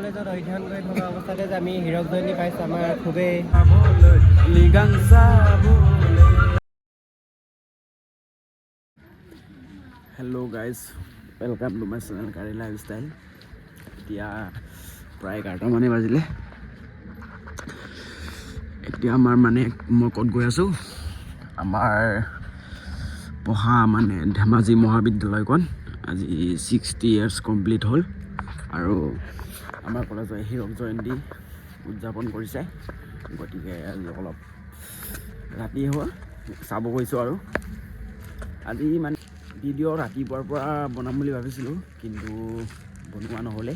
কলেজত অধ্যয়ন কৰি থকা অৱস্থাতে যে আমি হীৰক জয়ন্তী পাইছোঁ, আমাৰ খুবেই hello' guys, welcome to my channel curry life style. এতিয়া প্ৰায় 11 বাজিলে। এতিয়া আমাৰ মানে মই ক'ত গৈ আছোঁ, আমাৰ পঢ়া মানে ধেমাজি মহাবিদ্যালয়খন আজি 60 years কমপ্লিট হ'ল আৰু আমাৰ কলেজৰ হীৰক জয়ন্তী উদযাপন কৰিছে। গতিকে আজি অলপ ৰাতি হ'ল চাব গৈছোঁ আৰু আজি মানে ভিডিঅ' ৰাতিপুৱাৰ পৰা বনাম বুলি ভাবিছিলোঁ, কিন্তু বনোৱা নহ'লে।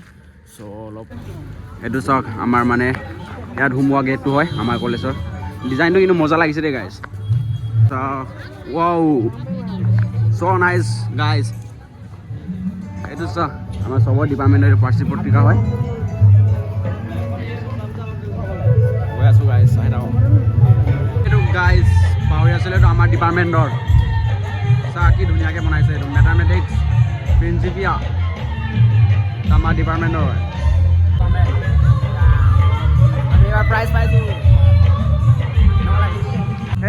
চ' অলপ এইটো চাওক, আমাৰ মানে ইয়াত সোমোৱা গেটটো হয় আমাৰ কলেজৰ। ডিজাইনটো কিন্তু মজা লাগিছে দেই গাইজ। ৱাও, চ' নাইচ গাইজ। এইটো চাওক, আমাৰ চবৰ ডিপাৰ্টমেণ্টৰ বাৰ্ষিক পত্ৰিকা হয়। গৈ আছোঁ গাইজ, চাই থাকক। এইটো গাইজ পাহৰি আছিলোঁ, এইটো আমাৰ ডিপাৰ্টমেণ্টৰ। চাহ কি ধুনীয়াকৈ বনাইছে। এইটো মেথামেটিক্স প্ৰিন্সিপিয়া আমাৰ ডিপাৰ্টমেণ্টৰ হয়। আমি এইবাৰ প্ৰাইজ পাইছোঁ।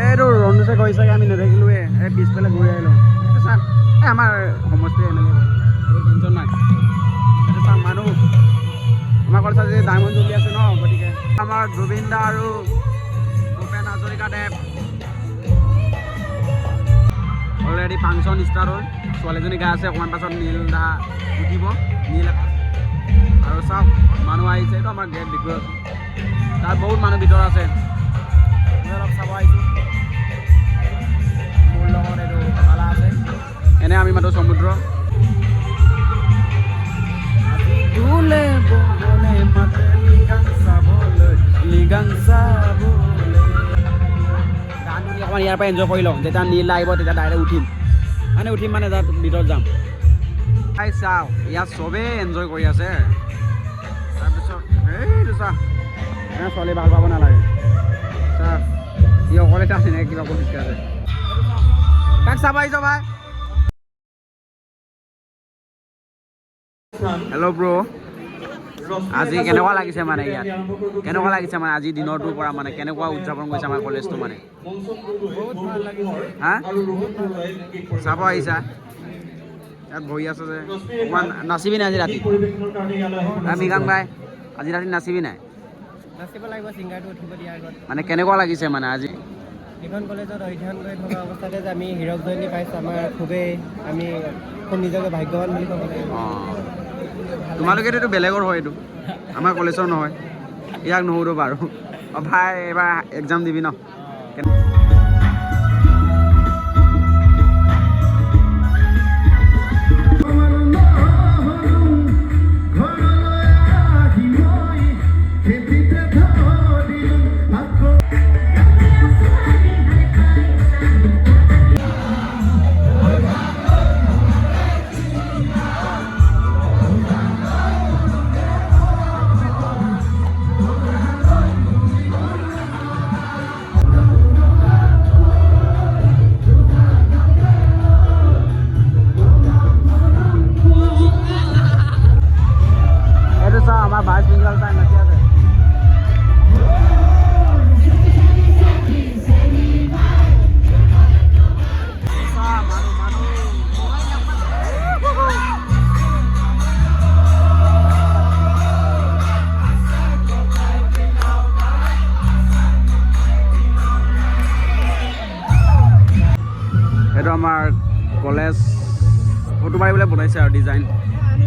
এইটো ৰঞ্জুছে কৈছে আমি নেদেখিলোঁৱে, এই পিছফালে ঘূৰি আহিলোঁ। এইটো চাওক, এই আমাৰ সমষ্টি MLA হয়, এইটো টেনশ্যন নাই। এইটো চাওক, মানুহ আমাৰ কলেজত আজি ডায়মণ্ড জ্বলি আছে ন, গতিকে আমাৰ জুবিন দা আৰু ভূপেন হাজৰিকাদেৱ অলৰেডি ফাংচন ষ্টাৰ্ট হ'ল। ছোৱালীজনী গাই আছে, অকণমান পাছত নীল দা উঠিব, নীল আৰু চাওক মানুহ আহিছে। এইটো আমাৰ গেট দেখুৱাই আছোঁ, তাত বহুত মানুহ ভিতৰত আছে। মই অলপ চাব আহিছোঁ, মোৰ লগত এইটো কালা আছে। এনে আমি মাতো সমুদ্ৰ গানটো অকণমান ইয়াৰ পৰা এনজয় কৰি লওঁ। যেতিয়া নীল আহিব তেতিয়া ডাইৰেক্ট উঠিম, মানে তাত ভিতৰত যাম। চাওক, ইয়াত চবেই এনজয় কৰি আছে। তাৰপিছত এইটো চা, এনে ছোৱালী ভাল পাব নালাগে। চা, ই অকলে তাত এনেকৈ কিবা কৰি আছে। কাক চাব আহিছ ভাই? হেল্ল' ব্ৰ, আজি কেনেকুৱা লাগিছে মানে ইয়াত? কেনেকুৱা লাগিছে মানে আজি দিনৰটোৰ পৰা মানে কেনেকুৱা উদযাপন কৰিছে আমাৰ কলেজটো মানে? হা, চাব আহিছা? ইয়াত বহি আছে যে, অকণমান নাচিবি নাই আজি ৰাতি? মৃগাং ভাই, আজি ৰাতি নাচিবি নাই? নাচিব লাগিব, ছিংগাৰটো উঠিব দিয়াৰ আগত। মানে কেনেকুৱা লাগিছে মানে আজি? এইখন কলেজত অধ্যয়ন কৰি থকা অৱস্থাতে যে আমি হীৰক জয়ন্তী পাইছোঁ, আমাৰ খুবেই আমি খুব নিজকে ভাগ্যৱান বুলি ক'ব লাগিব। অঁ, তোমালোকেতো এইটো বেলেগৰ হয়, এইটো আমাৰ কলেজৰ নহয়। ইয়াক নুসুধো বাৰু। অঁ ভাই, এইবাৰ এক্সাম দিবি ন? আমাৰ ভাইচ প্ৰিন্সিপাল ছাৰ নাচি আছে। এইটো আমাৰ কলেজ ফটো মাৰিবলৈ বনাইছে আৰু ডিজাইন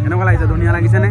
কেনেকুৱা লাগিছে? ধুনীয়া লাগিছেনে?